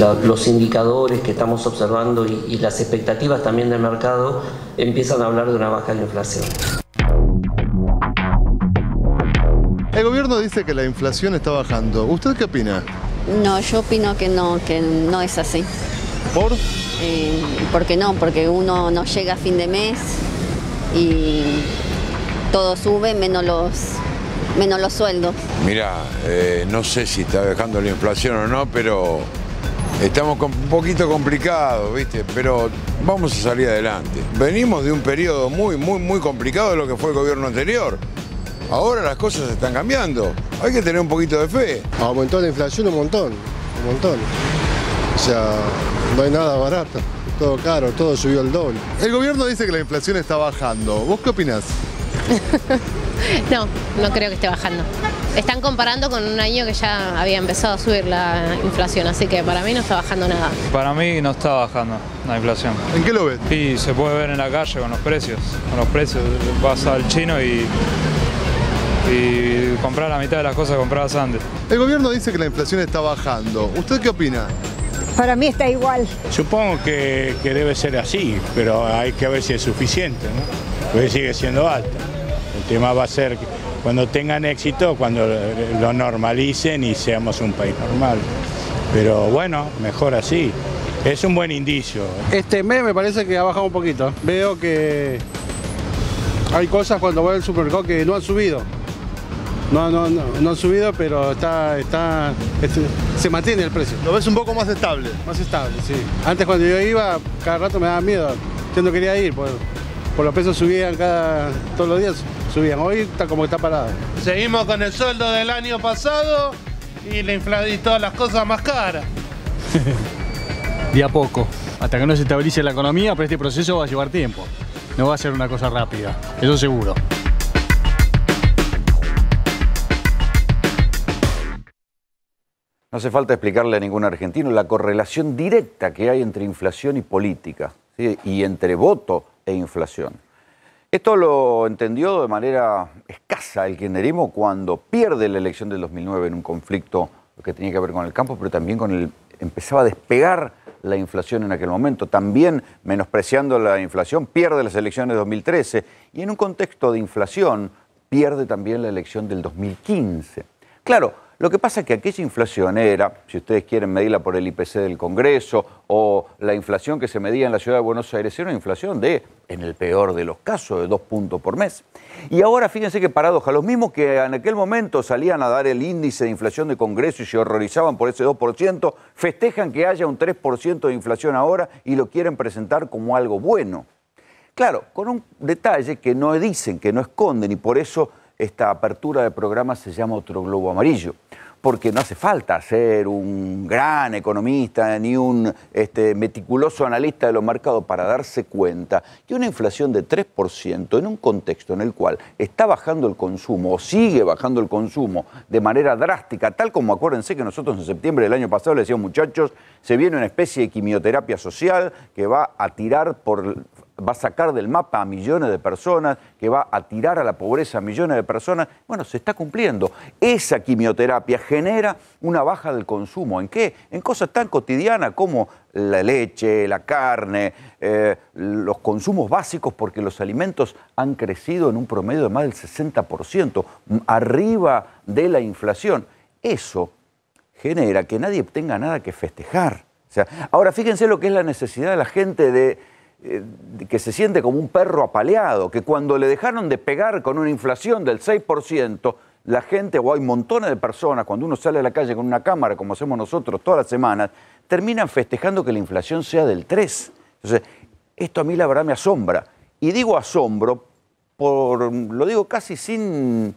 los indicadores que estamos observando y las expectativas también del mercado empiezan a hablar de una baja de la inflación. El gobierno dice que la inflación está bajando. ¿Usted qué opina? No, yo opino que no es así. ¿Por? Porque uno no llega a fin de mes y todo sube menos los sueldos. Mirá, no sé si está dejando la inflación o no, pero estamos un poquito complicados, ¿viste? Pero vamos a salir adelante. Venimos de un periodo muy complicado de lo que fue el gobierno anterior. Ahora las cosas están cambiando. Hay que tener un poquito de fe. Aumentó la inflación un montón. O sea, no hay nada barato. Todo caro, todo subió el doble. El gobierno dice que la inflación está bajando. ¿Vos qué opinás? No creo que esté bajando. Están comparando con un año que ya había empezado a subir la inflación, así que para mí no está bajando nada. Para mí no está bajando la inflación. ¿En qué lo ves? Y se puede ver en la calle con los precios. Vas al chino y comprar la mitad de las cosas que comprabas antes. El gobierno dice que la inflación está bajando. ¿Usted qué opina? Para mí está igual. Supongo que debe ser así, pero hay que ver si es suficiente, ¿no? Porque sigue siendo alta. El tema va a ser cuando tengan éxito, cuando lo normalicen y seamos un país normal. Pero bueno, mejor así. Es un buen indicio. Este mes me parece que ha bajado un poquito. Veo que hay cosas cuando voy al supermercado que no han subido. No han subido, pero se mantiene el precio. ¿Lo ves un poco más estable? Más estable, sí. Antes cuando yo iba, cada rato me daba miedo. Yo no quería ir, por los precios subían todos los días. Subían. Hoy está como que está parado. Seguimos con el sueldo del año pasado y todas las cosas más caras. De a poco. Hasta que no se estabilice la economía, pero este proceso va a llevar tiempo. No va a ser una cosa rápida, eso seguro. No hace falta explicarle a ningún argentino la correlación directa que hay entre inflación y política, ¿sí? Y entre voto e inflación. Esto lo entendió de manera escasa el kirchnerismo cuando pierde la elección del 2009 en un conflicto que tenía que ver con el campo, pero también empezaba a despegar la inflación en aquel momento. También, menospreciando la inflación, pierde las elecciones de 2013 y en un contexto de inflación pierde también la elección del 2015. Claro, lo que pasa es que aquella inflación era, si ustedes quieren medirla por el IPC del Congreso o la inflación que se medía en la ciudad de Buenos Aires, era una inflación de, en el peor de los casos, de 2 puntos por mes. Y ahora fíjense qué paradoja, los mismos que en aquel momento salían a dar el índice de inflación de Congreso y se horrorizaban por ese 2%, festejan que haya un 3% de inflación ahora y lo quieren presentar como algo bueno. Claro, con un detalle que no dicen, que no esconden, y por eso esta apertura de programa se llama Otro Globo Amarillo, porque no hace falta ser un gran economista ni un meticuloso analista de los mercados para darse cuenta que una inflación de 3% en un contexto en el cual está bajando el consumo o sigue bajando el consumo de manera drástica, tal como acuérdense que nosotros en septiembre del año pasado le decíamos, muchachos, se viene una especie de quimioterapia social que va a sacar del mapa a millones de personas, que va a tirar a la pobreza a millones de personas. Bueno, se está cumpliendo. Esa quimioterapia genera una baja del consumo. ¿En qué? En cosas tan cotidianas como la leche, la carne, los consumos básicos, porque los alimentos han crecido en un promedio de más del 60%, arriba de la inflación. Eso genera que nadie tenga nada que festejar. O sea, ahora fíjense lo que es la necesidad de la gente que se siente como un perro apaleado, que cuando le dejaron de pegar con una inflación del 6%, la gente, o hay montones de personas, cuando uno sale a la calle con una cámara, como hacemos nosotros todas las semanas, terminan festejando que la inflación sea del 3%. Entonces, esto a mí la verdad me asombra. Y digo asombro, lo digo casi sin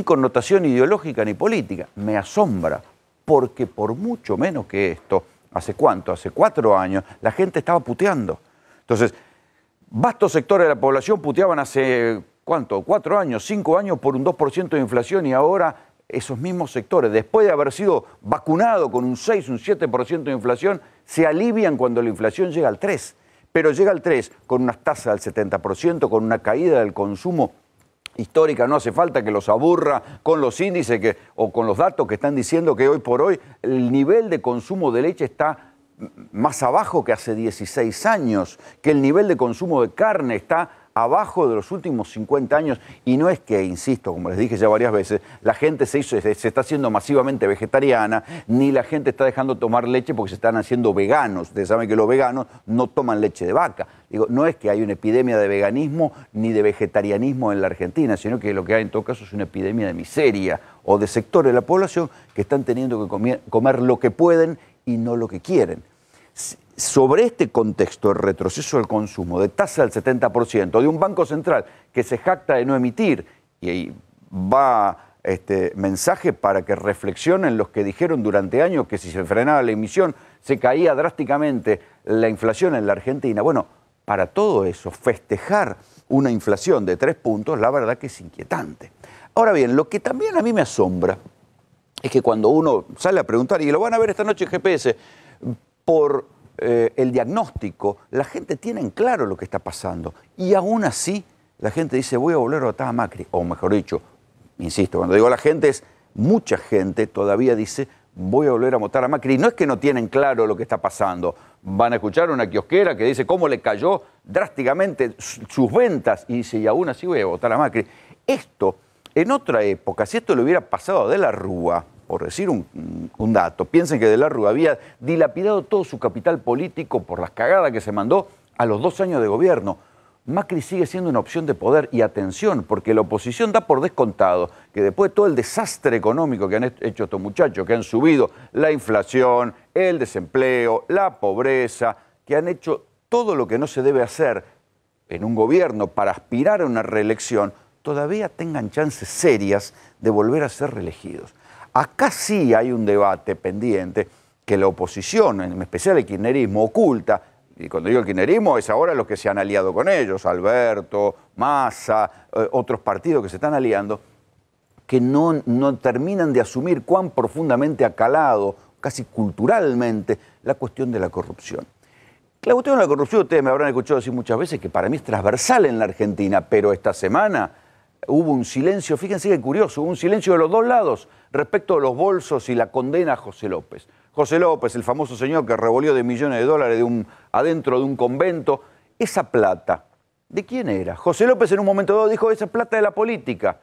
connotación ideológica ni política, me asombra, porque por mucho menos que esto, ¿hace cuánto? Hace 4 años, la gente estaba puteando. Entonces, vastos sectores de la población puteaban hace, ¿cuánto? 4 años, 5 años por un 2% de inflación y ahora esos mismos sectores, después de haber sido vacunados con un 6, un 7% de inflación, se alivian cuando la inflación llega al 3%. Pero llega al 3% con unas tasas del 70%, con una caída del consumo histórica, no hace falta que los aburra con los índices o con los datos que están diciendo que hoy por hoy el nivel de consumo de leche está más abajo que hace 16 años, que el nivel de consumo de carne está abajo de los últimos 50 años, y no es que, insisto, como les dije ya varias veces, la gente se está haciendo masivamente vegetariana, ni la gente está dejando de tomar leche porque se están haciendo veganos. Ustedes saben que los veganos no toman leche de vaca. Digo, no es que hay una epidemia de veganismo ni de vegetarianismo en la Argentina, sino que lo que hay en todo caso es una epidemia de miseria o de sectores de la población que están teniendo que comer lo que pueden y no lo que quieren. Sobre este contexto de retroceso del consumo, de tasa del 70%, de un Banco Central que se jacta de no emitir, y ahí va mensaje para que reflexionen los que dijeron durante años que si se frenaba la emisión se caía drásticamente la inflación en la Argentina. Bueno, para todo eso, festejar una inflación de 3 puntos, la verdad que es inquietante. Ahora bien, lo que también a mí me asombra es que cuando uno sale a preguntar, y lo van a ver esta noche en GPS, por el diagnóstico, la gente tiene en claro lo que está pasando. Y aún así, la gente dice, voy a volver a votar a Macri. O mejor dicho, insisto, cuando digo la gente es, mucha gente todavía dice, voy a volver a votar a Macri. Y no es que no tienen claro lo que está pasando. Van a escuchar una kiosquera que dice cómo le cayó drásticamente sus ventas. Y dice, y aún así voy a votar a Macri. Esto, en otra época, si esto le hubiera pasado a De la Rúa, por decir un dato, piensen que De la Rúa había dilapidado todo su capital político por las cagadas que se mandó a los 2 años de gobierno. Macri sigue siendo una opción de poder, y atención, porque la oposición da por descontado que después de todo el desastre económico que han hecho estos muchachos, que han subido la inflación, el desempleo, la pobreza, que han hecho todo lo que no se debe hacer en un gobierno para aspirar a una reelección, todavía tengan chances serias de volver a ser reelegidos. Acá sí hay un debate pendiente que la oposición, en especial el kirchnerismo, oculta. Y cuando digo el kirchnerismo es ahora los que se han aliado con ellos, Alberto, Massa, otros partidos que se están aliando, que no terminan de asumir cuán profundamente ha calado, casi culturalmente, la cuestión de la corrupción. La cuestión de la corrupción, ustedes me habrán escuchado decir muchas veces que para mí es transversal en la Argentina, pero esta semana hubo un silencio, fíjense qué curioso, hubo un silencio de los dos lados respecto a los bolsos y la condena a José López. José López, el famoso señor que revolvió de millones de dólares adentro de un convento, esa plata, ¿de quién era? José López en un momento dado dijo, esa plata de la política.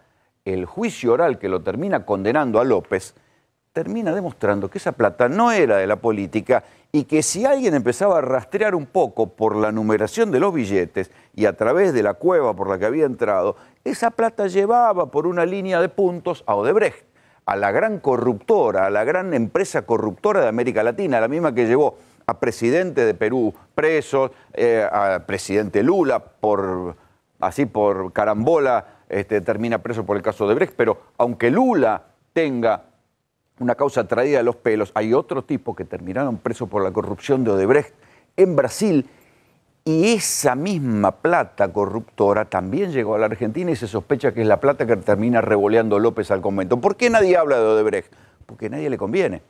El juicio oral que lo termina condenando a López termina demostrando que esa plata no era de la política y que si alguien empezaba a rastrear un poco por la numeración de los billetes y a través de la cueva por la que había entrado, esa plata llevaba por una línea de puntos a Odebrecht, a la gran corruptora, a la gran empresa corruptora de América Latina, la misma que llevó a presidente de Perú presos, a presidente Lula por carambola, termina preso por el caso de Odebrecht, pero aunque Lula tenga una causa traída de los pelos, hay otro tipo que terminaron presos por la corrupción de Odebrecht en Brasil, y esa misma plata corruptora también llegó a la Argentina y se sospecha que es la plata que termina revoleando López al convento. ¿Por qué nadie habla de Odebrecht? Porque a nadie le conviene.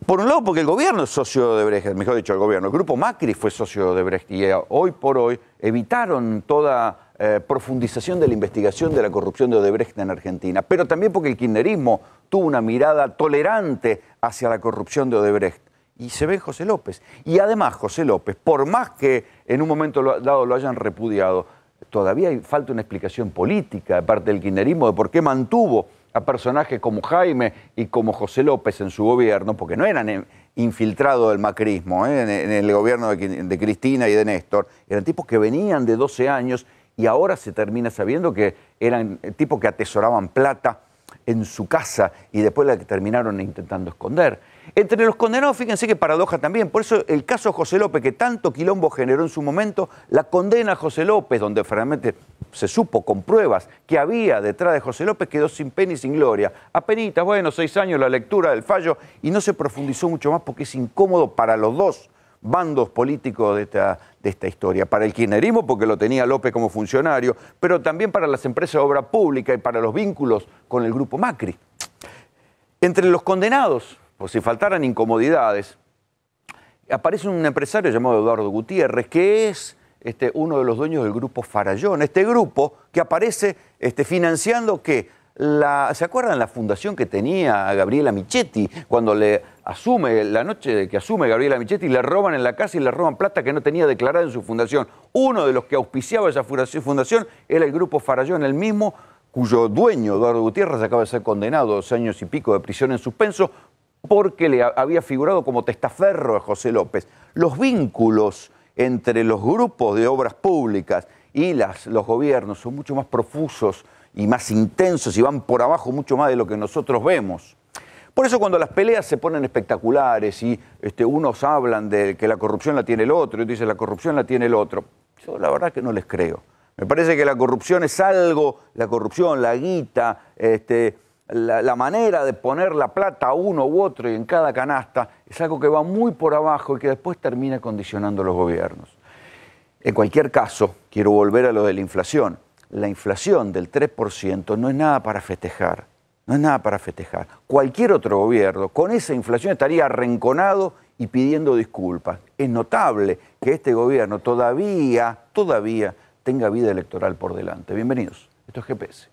Por un lado, porque el gobierno es socio de Odebrecht, mejor dicho, el grupo Macri fue socio de Odebrecht y hoy por hoy evitaron toda profundización de la investigación de la corrupción de Odebrecht en Argentina, pero también porque el kirchnerismo tuvo una mirada tolerante hacia la corrupción de Odebrecht. Y se ve José López. Y además José López, por más que en un momento dado lo hayan repudiado, todavía falta una explicación política de parte del kirchnerismo de por qué mantuvo a personajes como Jaime y como José López en su gobierno, porque no eran infiltrados del macrismo, en el gobierno de Cristina y de Néstor, eran tipos que venían de 12 años y ahora se termina sabiendo que eran tipos que atesoraban plata en su casa y después la que terminaron intentando esconder. Entre los condenados, fíjense qué paradoja también, por eso el caso José López, que tanto quilombo generó en su momento, la condena a José López, donde realmente se supo con pruebas que había detrás de José López, quedó sin pena y sin gloria. Apenitas, bueno, 6 años la lectura del fallo y no se profundizó mucho más porque es incómodo para los dos bandos políticos de esta historia. Para el kirchnerismo, porque lo tenía López como funcionario, pero también para las empresas de obra pública y para los vínculos con el grupo Macri. Entre los condenados, por si faltaran incomodidades, aparece un empresario llamado Eduardo Gutiérrez, que es uno de los dueños del grupo Farallón. Este grupo que aparece financiando ¿qué? ¿Se acuerdan la fundación que tenía Gabriela Michetti? Cuando la noche de que asume Gabriela Michetti, le roban en la casa y le roban plata que no tenía declarada en su fundación. Uno de los que auspiciaba esa fundación era el grupo Farallón, el mismo cuyo dueño, Eduardo Gutiérrez, acaba de ser condenado a 2 años y pico de prisión en suspenso porque le había figurado como testaferro a José López. Los vínculos entre los grupos de obras públicas y los gobiernos son mucho más profusos y más intensos y van por abajo mucho más de lo que nosotros vemos. Por eso cuando las peleas se ponen espectaculares y unos hablan de que la corrupción la tiene el otro y otros dicen la corrupción la tiene el otro, yo la verdad que no les creo. Me parece que la corrupción es algo, la corrupción, la guita, la manera de poner la plata a uno u otro y en cada canasta es algo que va muy por abajo y que después termina condicionando los gobiernos. En cualquier caso, quiero volver a lo de la inflación. La inflación del 3% no es nada para festejar, no es nada para festejar. Cualquier otro gobierno con esa inflación estaría arrinconado y pidiendo disculpas. Es notable que este gobierno todavía tenga vida electoral por delante. Bienvenidos, esto es GPS.